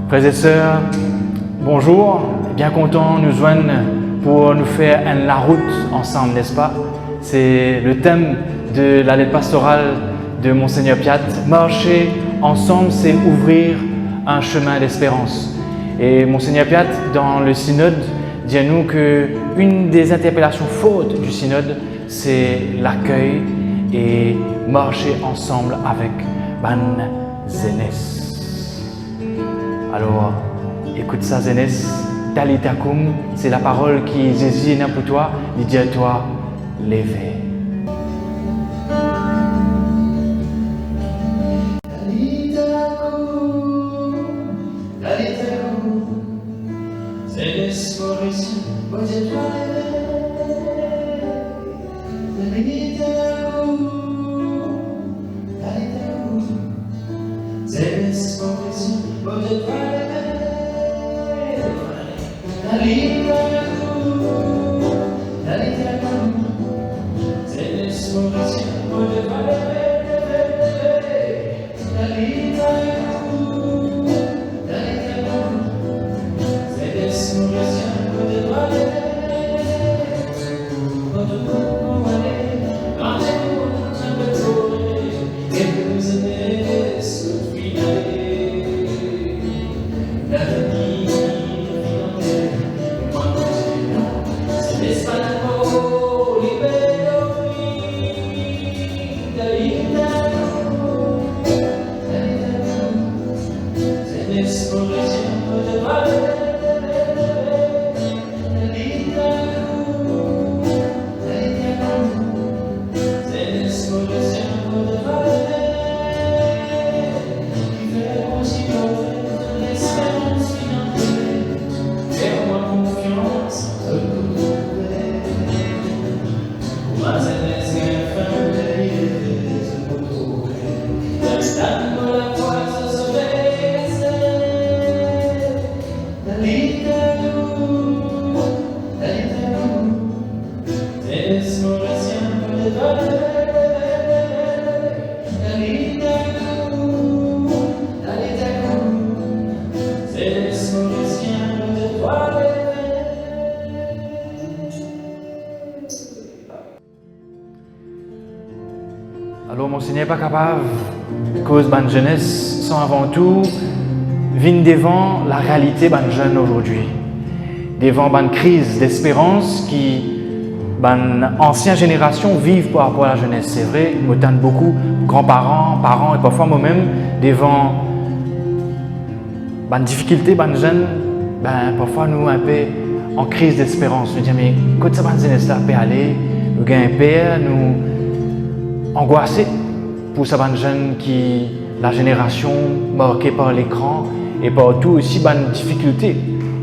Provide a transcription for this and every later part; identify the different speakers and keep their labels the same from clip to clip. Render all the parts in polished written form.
Speaker 1: Frères et sœurs, bonjour, bien content de nous joindre pour nous faire la route ensemble, n'est-ce pas? C'est le thème de la lettre pastorale de Monseigneur Piat. Marcher ensemble, c'est ouvrir un chemin d'espérance. Et Monseigneur Piat, dans le synode, dit à nous qu'une des interpellations fortes du synode, c'est l'accueil et marcher ensemble avec Ban Zenes. Alors, écoute ça, Zenes, Talita Kum, c'est la parole qui Jésus est pour toi, il dit à toi, levez. Alors, Monseigneur n'est pas capable, cause de jeunesse, sont avant tout venir devant la réalité de jeunes aujourd'hui, devant une crise d'espérance qui, ancienne génération vivent par rapport à la jeunesse. C'est vrai, nous entendons beaucoup, grands-parents, parents et parfois moi-même, devant une difficulté, jeunes, parfois nous un peu en crise d'espérance. Nous disons, mais quand cette jeunesse là peut aller, nous gagnons peur, nous angoissés pour ces jeunes qui, la génération marquée par l'écran et par tout aussi une difficulté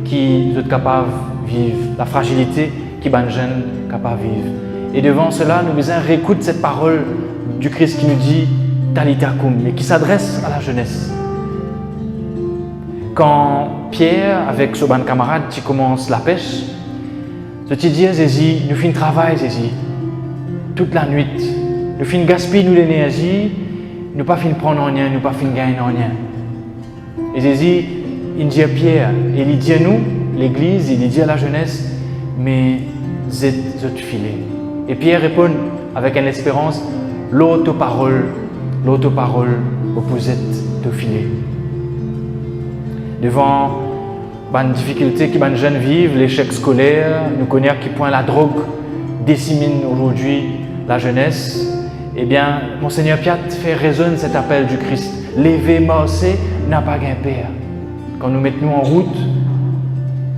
Speaker 1: qui sont capables de vivre, la fragilité qui les jeunes sont capables de vivre. Et devant cela, nous besoin réécouter cette parole du Christ qui nous dit Talita Kum, mais qui s'adresse à la jeunesse. Quand Pierre, avec son camarade, qui commence la pêche, ce qui dit Jésus, nous faisons travail, Jésus, toute la nuit. Nous finissons gaspiller l'énergie, nous pas finissons prendre rien, nous pas finissons gagner rien. Et Jésus, il dit à Pierre, et il dit à nous, l'Église, il dit à la jeunesse, mais vous êtes filés. Et Pierre répond avec une espérance, l'autre parole, vous êtes filés. Devant une difficulté que les jeunes vivent, l'échec scolaire, nous connaissons à quel point la drogue décimine aujourd'hui la jeunesse. Eh bien, Monseigneur Piat fait résonner cet appel du Christ. Lever, marcher, n'a pas gain père. Quand nous mettons en route,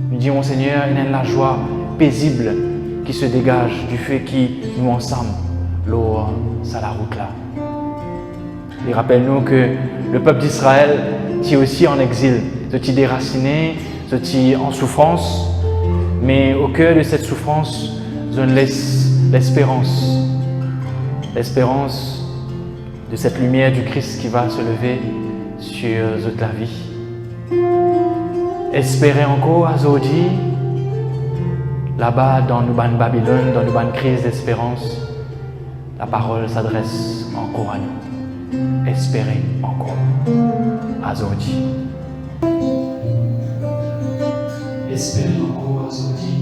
Speaker 1: nous disons Monseigneur, il y a la joie paisible qui se dégage du fait que nous ensemble, l'eau, ça la route là. Il rappelle-nous que le peuple d'Israël est aussi en exil, est déraciné, est en souffrance, mais au cœur de cette souffrance, on laisse l'espérance de cette lumière du Christ qui va se lever sur toute la vie. Espérer encore à Zodi, là-bas dans nos Babylone, dans nos crise d'espérance, la parole s'adresse encore à nous. Espérer encore à Zodi.
Speaker 2: espérer encore aujourd'hui.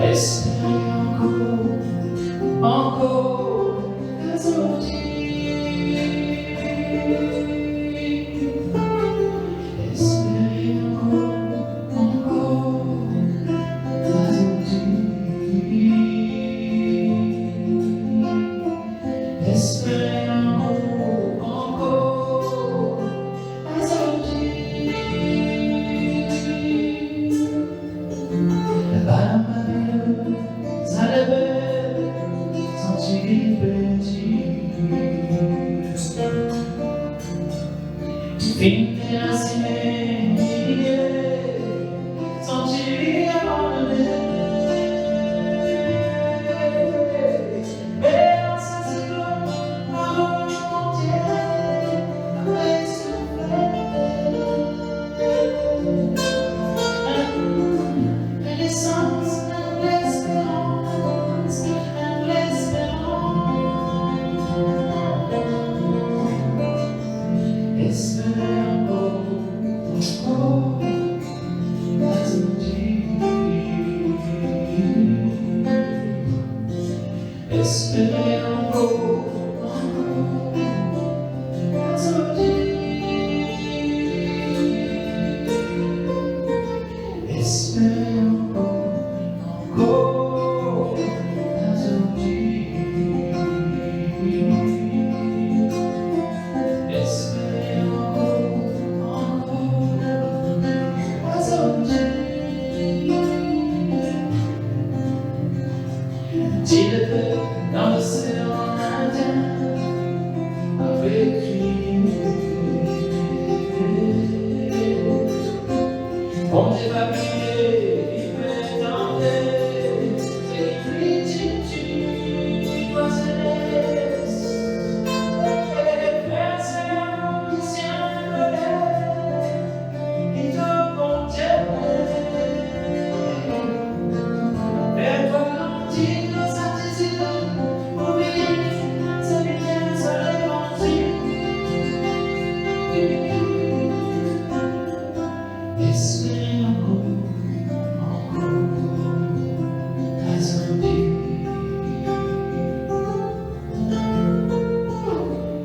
Speaker 2: Espérer encore aujourd'hui. Espérer encore aujourd'hui. Espérer encore aujourd'hui. La balle ça lève, sentir petit. Finir ainsi, sentir abandonné. Mais dans sa seconde, un moment entier, après souffler. L'essence, l'espérance, l'espérance. Espérer encore aujourd'hui. Espérer encore aujourd'hui. Espérer encore aujourd'hui. Espérer dis-le dans l'océan Indien avec lui. On n'est pas prié, il peut tenter, et puis tu dois se laisser. Faire ses anciens relais, il te contient. Fais-toi grandir dans sa décision, oublier sa lumière, sa revanche. Espérer encore aujourd'hui.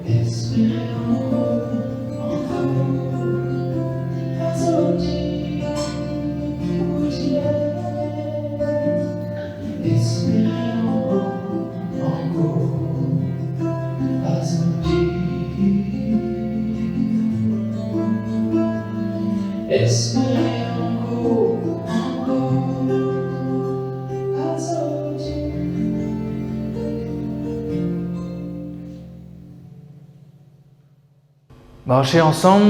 Speaker 2: Espérer encore aujourd'hui. Espérer encore aujourd'hui. Espérer encore aujourd'hui.
Speaker 1: Marcher ensemble,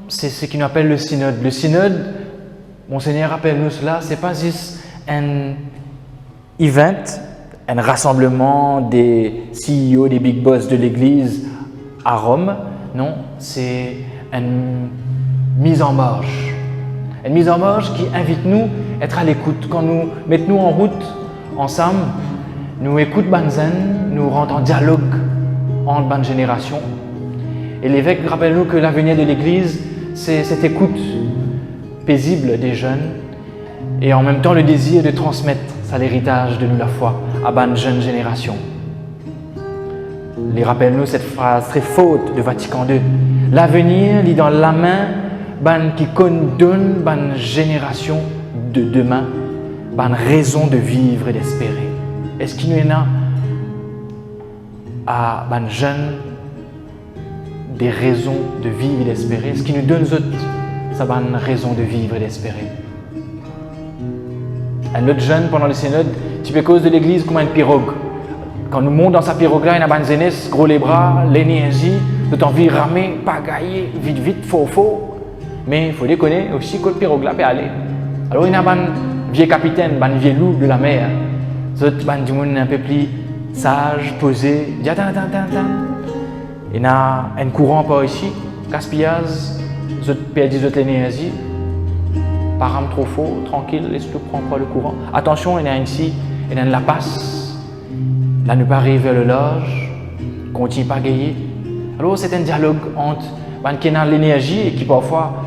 Speaker 1: c'est ce qu'il nous appelle le synode. Le synode, Monseigneur rappelle-nous cela, c'est pas juste un event, un rassemblement des CEO, des big boss de l'Église à Rome. Non, c'est une mise en marche. Une mise en marche qui invite nous à être à l'écoute. Quand nous mettons en route ensemble, nous écoutons Banzen, nous rentrons en dialogue entre bonnes générations. Et l'évêque rappelle-nous que l'avenir de l'Église, c'est cette écoute paisible des jeunes et en même temps le désir de transmettre ça l'héritage de nous la foi à bonne jeune génération. Il rappelle-nous cette phrase très forte de Vatican II. L'avenir lit dans la main ban qui donne bonne génération de demain, bonne raison de vivre et d'espérer. Est-ce qu'il y en a à bonne jeunes des raisons de vivre et d'espérer? Est-ce qu'il nous donne sa bonne raison de vivre et d'espérer? Un autre jeune pendant le synode, tu peux cause de l'église comme une pirogue. Quand nous montons dans sa pirogue-là, il y a une jeunesse, gros les bras, l'énergie, de envie de ramer, pagailler, vite, vite, faux. Mais il faut déconner aussi que le pirogue-là peut aller. Alors il y a un vieux capitaine, un vieux loup de la mer. D'autres, du monde un peu plus sage, posé, dit attends. Il y a un courant par ici, gaspillage, d'autres perdent l'énergie. pas rame trop fort, tranquille, laisse-le prendre pas le courant. Attention, il y a ici, il y a de la passe. Là, ne pas arriver vers le large, continue pas à gayer. Alors, c'est un dialogue entre qui a l'énergie et qui parfois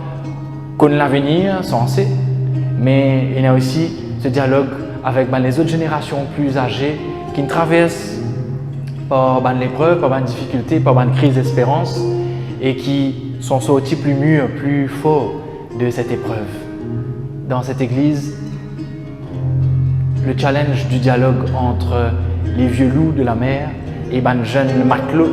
Speaker 1: connaît l'avenir, sensé, mais il y a aussi ce dialogue avec les autres générations plus âgées qui traversent par l'épreuve, par les difficultés, par une crise d'espérance et qui sont sortis plus mûrs, plus forts de cette épreuve. Dans cette église, le challenge du dialogue entre les vieux loups de la mer et les jeunes matelots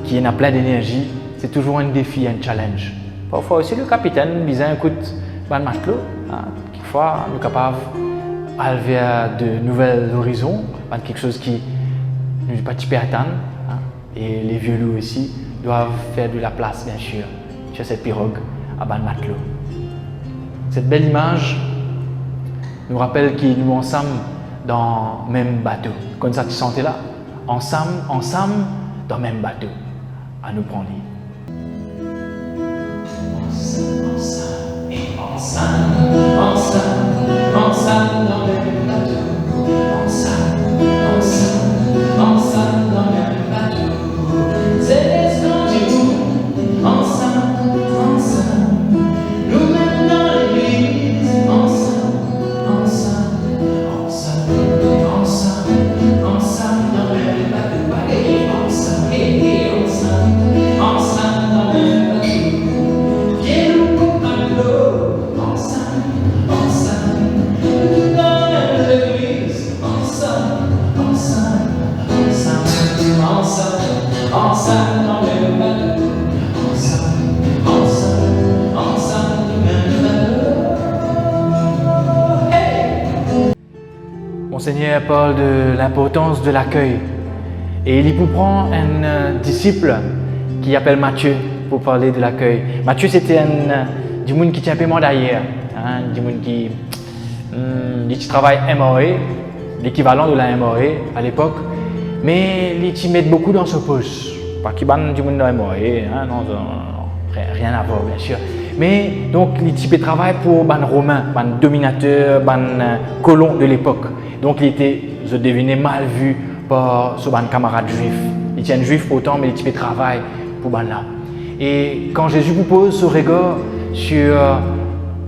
Speaker 1: qui en a plein d'énergie, c'est toujours un défi, un challenge. Parfois aussi le capitaine disait écoute, les matelots, quelquefois nous sommes capables d'aller vers de nouveaux horizons, quelque chose qui nous n'est pas typé à atteindre. Et les vieux loups aussi doivent faire de la place, bien sûr, sur cette pirogue à les matelots. Cette belle image nous rappelle qu'ils nous ensemble dans le même bateau. Comme ça, tu sentais là, ensemble, dans le même bateau, à nous prendre.
Speaker 2: Ensemble dans le même bateau, ensemble dans le même bateau. C'est l'esclave du monde, ensemble, nous-mêmes dans l'église, ensemble dans le même bateau, et ensemble dans le même bateau. Viens nous pour un lot, ensemble dans l'église, ensemble dans le même bateau, ensemble du même bateau. Hey!
Speaker 1: Monseigneur parle de l'importance de l'accueil et il vous prend un disciple qui appelle Matthieu pour parler de l'accueil. Matthieu c'était un du monde qui tient un peu moins d'ailleurs, du monde qui travaille MRE, l'équivalent de la MRE à l'époque, mais il met beaucoup dans sa poche. Pas qu'il y ait du monde dans la MRE, non, rien à voir bien sûr. Mais donc il travaille pour les Romains, les dominateurs, les colons de l'époque. Donc il était, je devinais, mal vu par ses camarades juifs. Il tient juif autant, mais il travaille pour là. Et quand Jésus vous pose ce regard sur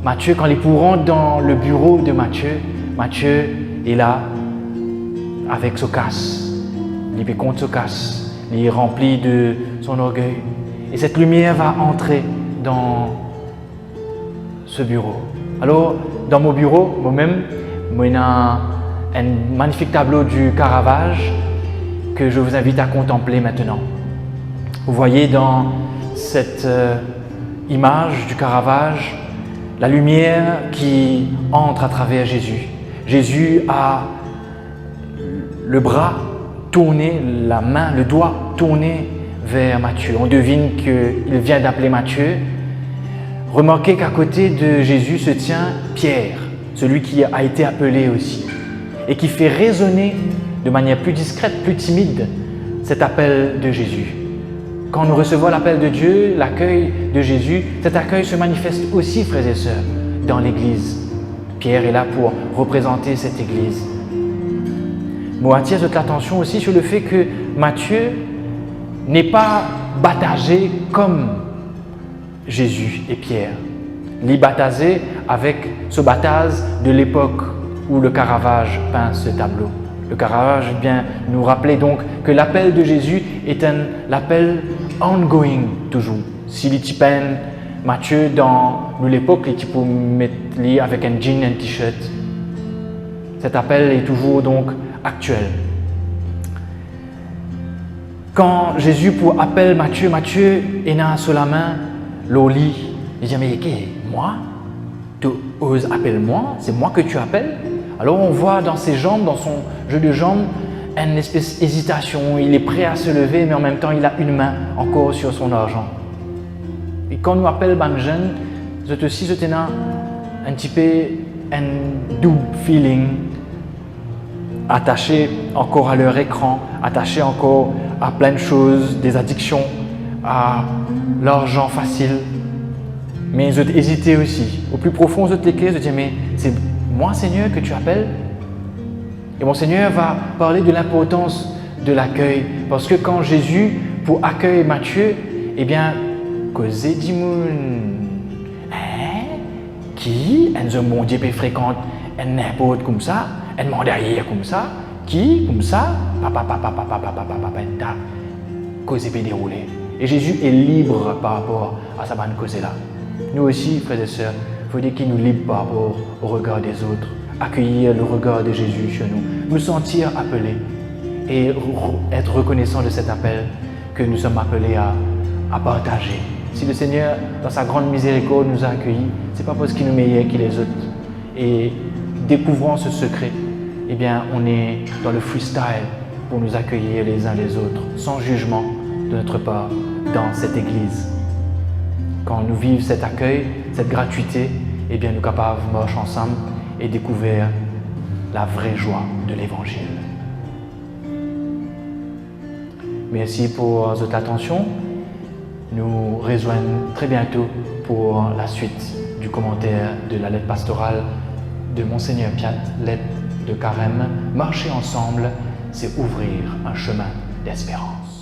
Speaker 1: Matthieu, quand il rentre dans le bureau de Matthieu, Matthieu est là avec ce casse. Il est contre ce casse. Il est rempli de son orgueil. Et cette lumière va entrer dans ce bureau. Alors, dans mon bureau, moi-même, il y a un magnifique tableau du Caravage que je vous invite à contempler maintenant. Vous voyez dans cette image du Caravage la lumière qui entre à travers Jésus. Jésus a le bras tourné, la main, le doigt tourné vers Matthieu. On devine qu'il vient d'appeler Matthieu. Remarquez qu'à côté de Jésus se tient Pierre, celui qui a été appelé aussi, et qui fait résonner de manière plus discrète, plus timide, cet appel de Jésus. Quand nous recevons l'appel de Dieu, l'accueil de Jésus, cet accueil se manifeste aussi, frères et sœurs, dans l'Église. Pierre est là pour représenter cette Église. Moi, attire toute l'attention aussi sur le fait que Matthieu n'est pas baptisé comme Jésus et Pierre. Il est baptisé avec ce baptême de l'époque où le Caravage peint ce tableau. Le Caravage vient nous rappeler donc que l'appel de Jésus est l'appel ongoing toujours. S'il y peint Matthieu dans l'époque, il peut mettre avec un jean et un t-shirt. Cet appel est toujours donc actuel. Quand Jésus appelle Matthieu, Matthieu est là sur la main, l'oli. Il dit mais moi, tu oses appeler moi, c'est moi que tu appelles. Alors on voit dans ses jambes, dans son jeu de jambes, une espèce d'hésitation. Il est prêt à se lever, mais en même temps il a une main encore sur son argent. Et quand nous appelle ban jeune, c'est aussi un petit peu un double feeling, attaché encore à leur écran, attaché encore à plein de choses, des addictions, à l'argent facile. Mais ils ont hésité aussi. Au plus profond, ils ont cliqué, ils ont dit, mais c'est moi, Seigneur, que tu appelles? Et mon Seigneur va parler de l'importance de l'accueil. Parce que quand Jésus, pour accueillir Matthieu, eh bien, causé du monde. Qui, un bon Dieu fréquente, un n'importe comme ça, un mandaïr comme ça, qui, comme ça, papa, cause peut dérouler. Et Jésus est libre par rapport à sa bonne cause-là. Nous aussi, frères et sœurs, il faut dire qu'il nous libre par rapport au regard des autres, accueillir le regard de Jésus chez nous, nous sentir appelés et être reconnaissants de cet appel que nous sommes appelés à partager. Si le Seigneur, dans sa grande miséricorde, nous a accueillis, ce n'est pas parce qu'il nous meilleur que les autres. Et découvrant ce secret, eh bien, on est dans le freestyle pour nous accueillir les uns les autres, sans jugement de notre part, dans cette Église. Quand nous vivons cet accueil, cette gratuité, eh bien, nous sommes capables de marcher ensemble et découvrir la vraie joie de l'Évangile. Merci pour votre attention. Nous rejoignons très bientôt pour la suite du commentaire de la lettre pastorale de Monseigneur Piat, lettre de Carême. Marcher ensemble, c'est ouvrir un chemin d'espérance.